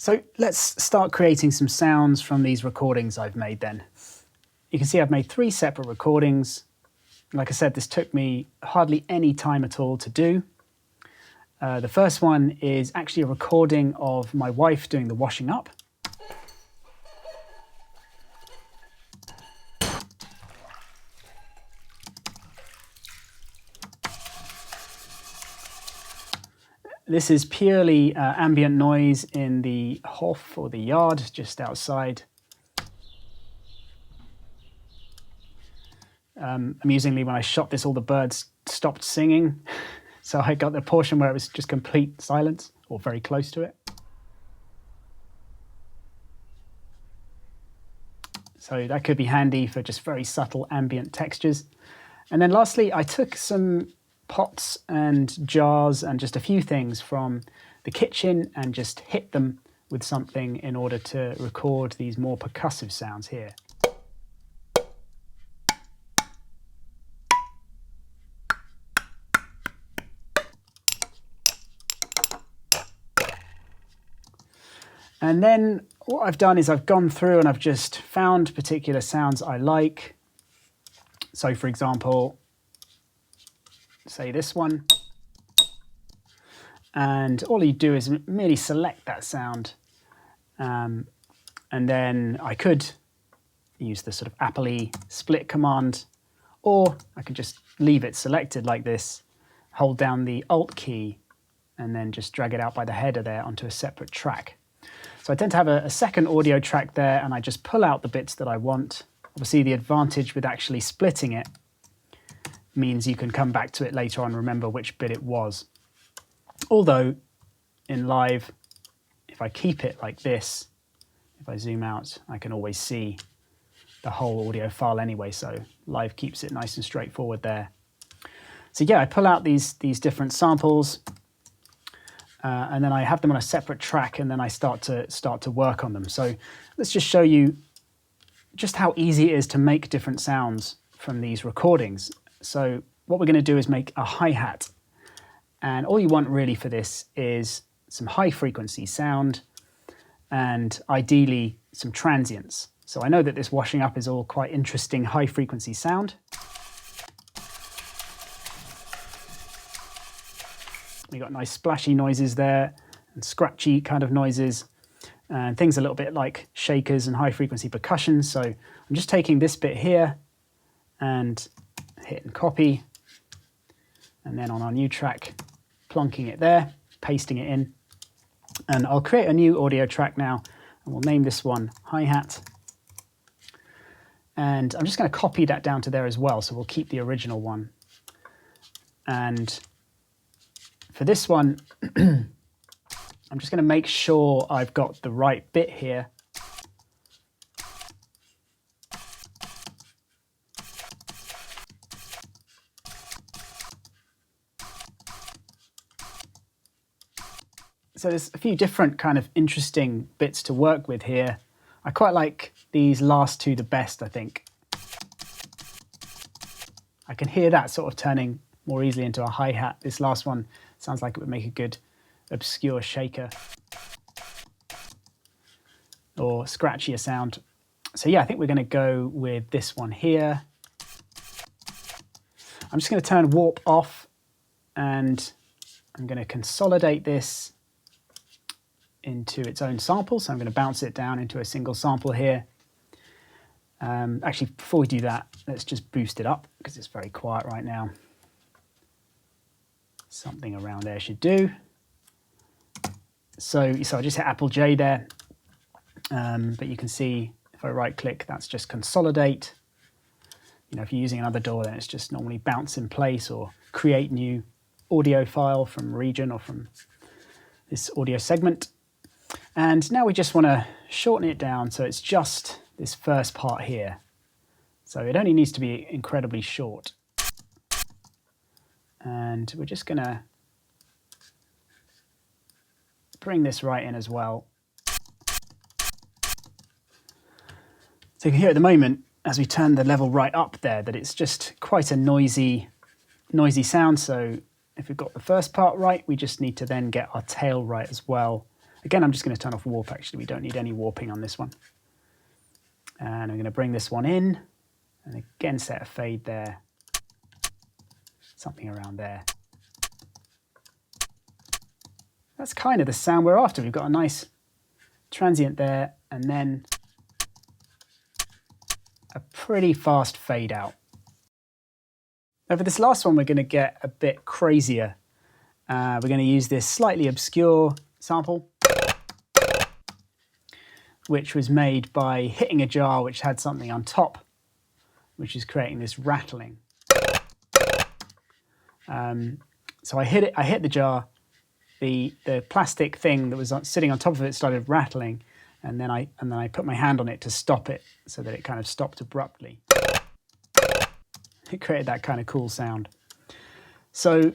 So let's start creating some sounds from these recordings I've made then. You can see I've made 3 separate recordings. Like I said, this took me hardly any time at all to do. The first one is actually a recording of my wife doing the washing up. This is purely ambient noise in the hof or the yard just outside. Amusingly, when I shot this, all the birds stopped singing. So I got the portion where it was just complete silence, or very close to it. So that could be handy for just very subtle ambient textures. And then lastly, I took some pots and jars and just a few things from the kitchen and just hit them with something in order to record these more percussive sounds here. And then what I've done is I've gone through and I've just found particular sounds I like. So for example, say this one. And all you do is merely select that sound. And then I could use the sort of Apple-y split command, or I could just leave it selected like this, hold down the Alt key, and then just drag it out by the header there onto a separate track. So I tend to have a second audio track there, and I just pull out the bits that I want. Obviously, the advantage with actually splitting it means you can come back to it later on and remember which bit it was. Although, in live, if I keep it like this, if I zoom out, I can always see the whole audio file anyway, so live keeps it nice and straightforward there. So yeah, I pull out these different samples, and then I have them on a separate track, and then I start to work on them. So let's just show you just how easy it is to make different sounds from these recordings. So what we're going to do is make a hi-hat, and all you want really for this is some high frequency sound and ideally some transients. So I know that this washing up is all quite interesting high frequency sound. We got nice splashy noises there and scratchy kind of noises and things a little bit like shakers and high frequency percussion. So I'm just taking this bit here and hitting copy, and then on our new track, plonking it there, pasting it in. And I'll create a new audio track now, and we'll name this one hi-hat. And I'm just going to copy that down to there as well, so we'll keep the original one. And for this one, I'm just going to make sure I've got the right bit here. So there's a few different kind of interesting bits to work with here. I quite like these last two the best, I think. I can hear that sort of turning more easily into a hi-hat. This last one sounds like it would make a good obscure shaker or scratchier sound. So yeah, I think we're going to go with this one here. I'm just going to turn warp off, and I'm going to consolidate this into its own sample. So I'm going to bounce it down into a single sample here. Actually, before we do that, let's just boost it up because it's very quiet right now. Something around there should do. So I just hit Apple J there, but you can see if I right click, that's just consolidate. You know, if you're using another DAW, then it's just normally bounce in place or create new audio file from region or from this audio segment. And now we just want to shorten it down so it's just this first part here. So it only needs to be incredibly short. And we're just going to bring this right in as well. So you can hear at the moment, as we turn the level right up there, that it's just quite a noisy sound. So if we've got the first part right, we just need to then get our tail right as well. Again, I'm just going to turn off warp, actually. We don't need any warping on this one. And I'm going to bring this one in, and again set a fade there, something around there. That's kind of the sound we're after. We've got a nice transient there, and then a pretty fast fade out. Now for this last one, we're going to get a bit crazier. We're going to use this slightly obscure sample, which was made by hitting a jar which had something on top, which is creating this rattling. So I hit the jar, the plastic thing that was sitting on top of it started rattling, and then I put my hand on it to stop it so that it kind of stopped abruptly. It created that kind of cool sound. So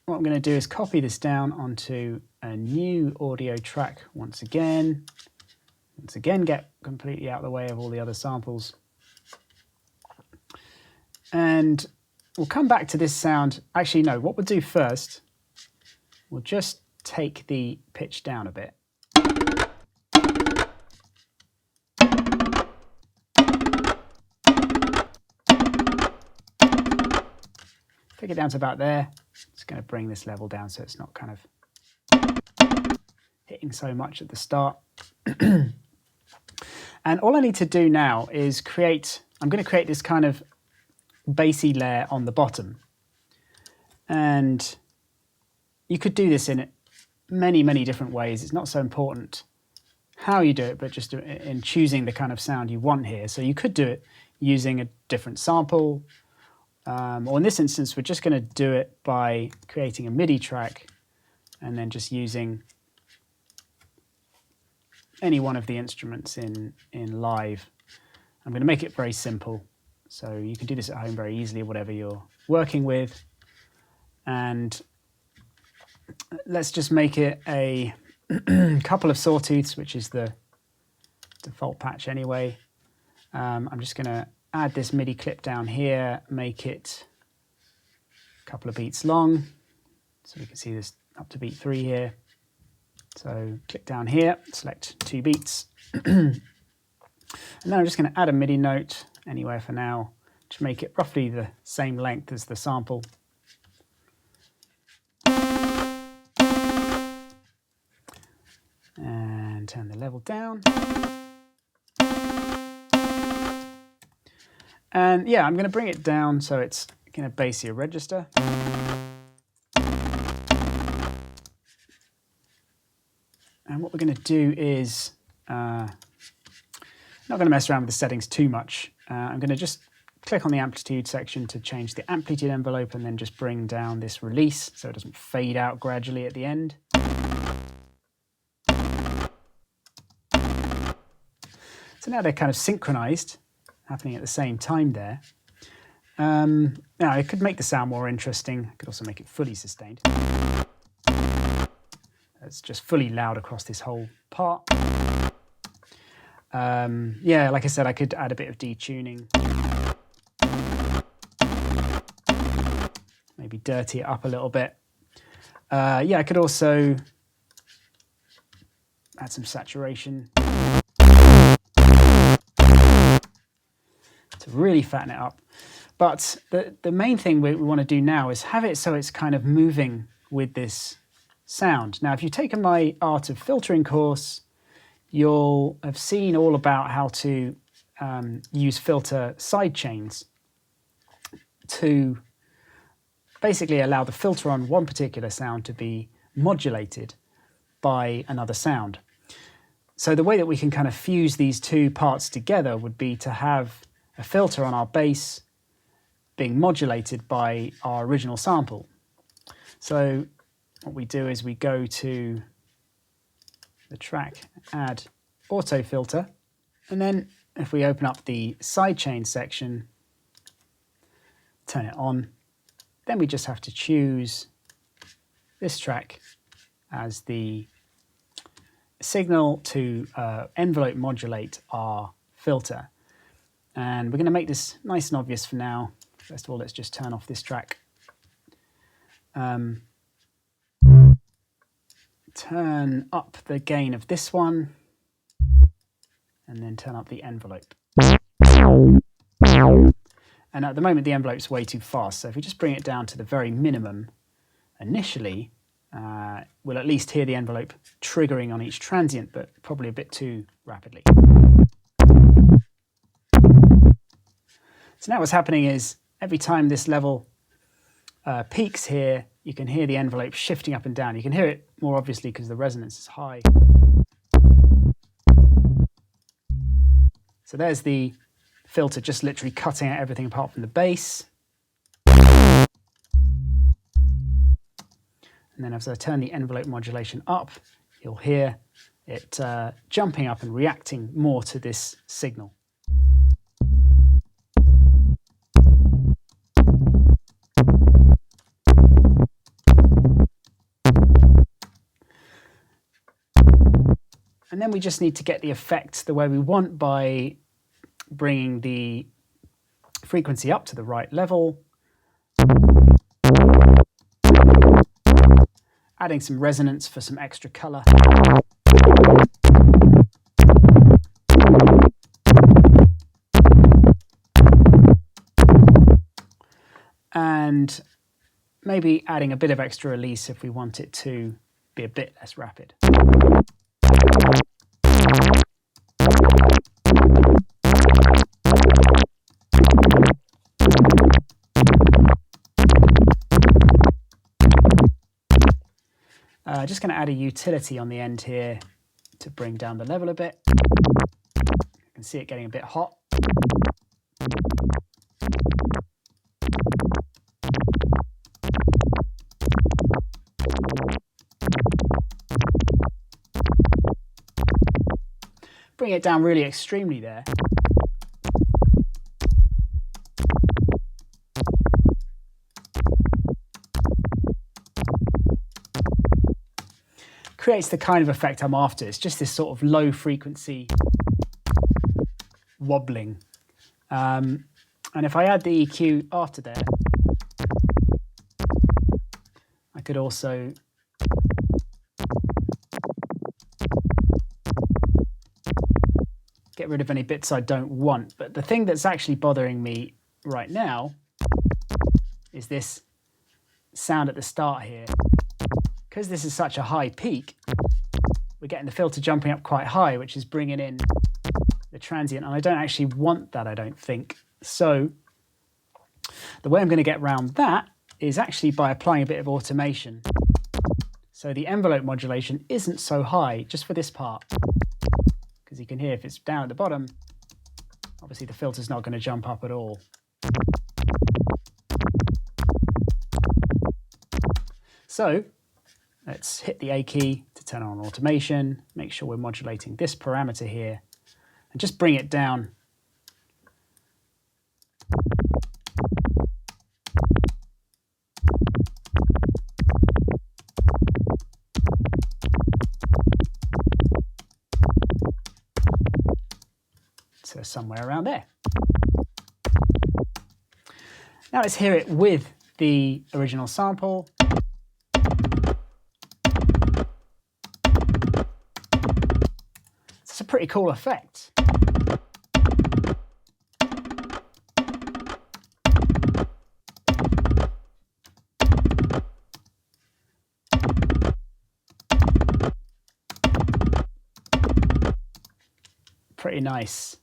what I'm going to do is copy this down onto a new audio track once again. Get completely out of the way of all the other samples. And we'll come back to this sound. Actually, no, what we'll do first, we'll just take the pitch down a bit. Take it down to about there. Just going to bring this level down so it's not kind of hitting so much at the start. And all I need to do now is I'm going to create this kind of bassy layer on the bottom. And you could do this in many, many different ways. It's not so important how you do it, but just in choosing the kind of sound you want here. So you could do it using a different sample, or in this instance, we're just going to do it by creating a MIDI track and then just using any one of the instruments in Live. I'm going to make it very simple. So you can do this at home very easily, whatever you're working with. And let's just make it a couple of sawtooths, which is the default patch anyway. I'm just going to add this MIDI clip down here, make it a couple of beats long. So you can see this up to beat 3 here. So click down here, select 2 beats. And then I'm just going to add a MIDI note anywhere for now to make it roughly the same length as the sample. And turn the level down. And yeah, I'm going to bring it down so it's going to bassier register. And what we're going to do is, not going to mess around with the settings too much. I'm going to just click on the amplitude section to change the amplitude envelope and then just bring down this release so it doesn't fade out gradually at the end. So now they're kind of synchronized, happening at the same time there. Now I could make the sound more interesting. I could also make it fully sustained. It's just fully loud across this whole part. Yeah, like I said, I could add a bit of detuning. Maybe dirty it up a little bit. Yeah, I could also add some saturation to really fatten it up. But the main thing we want to do now is have it so it's kind of moving with this sound. Now, if you've taken my Art of Filtering course, you'll have seen all about how to use filter sidechains to basically allow the filter on one particular sound to be modulated by another sound. So the way that we can kind of fuse these two parts together would be to have a filter on our bass being modulated by our original sample. So what we do is we go to the track, add auto filter, and then if we open up the sidechain section, turn it on, then we just have to choose this track as the signal to envelope modulate our filter. And we're going to make this nice and obvious for now. First of all, let's just turn off this track. turn up the gain of this one, and then turn up the envelope. And at the moment the envelope's way too fast, so if we just bring it down to the very minimum initially, we'll at least hear the envelope triggering on each transient, but probably a bit too rapidly. So now what's happening is every time this level peaks here, you can hear the envelope shifting up and down. You can hear it more obviously because the resonance is high. So there's the filter just literally cutting out everything apart from the bass. And then as I turn the envelope modulation up, you'll hear it jumping up and reacting more to this signal. And then we just need to get the effect the way we want by bringing the frequency up to the right level, adding some resonance for some extra color. And maybe adding a bit of extra release if we want it to be a bit less rapid. Just going to add a utility on the end here to bring down the level a bit. I can see it getting a bit hot. Bring it down really extremely there. Creates the kind of effect I'm after. It's just this sort of low frequency wobbling. And if I add the EQ after there, I could also get rid of any bits I don't want. But the thing that's actually bothering me right now is this sound at the start here. Because this is such a high peak, we're getting the filter jumping up quite high, which is bringing in the transient, and I don't actually want that, I don't think. So the way I'm going to get around that is actually by applying a bit of automation. So the envelope modulation isn't so high just for this part, because you can hear if it's down at the bottom, obviously the filter's not going to jump up at all. So let's hit the A key to turn on automation, make sure we're modulating this parameter here, and just bring it down. So somewhere around there. Now let's hear it with the original sample. It's a pretty cool effect. Pretty nice.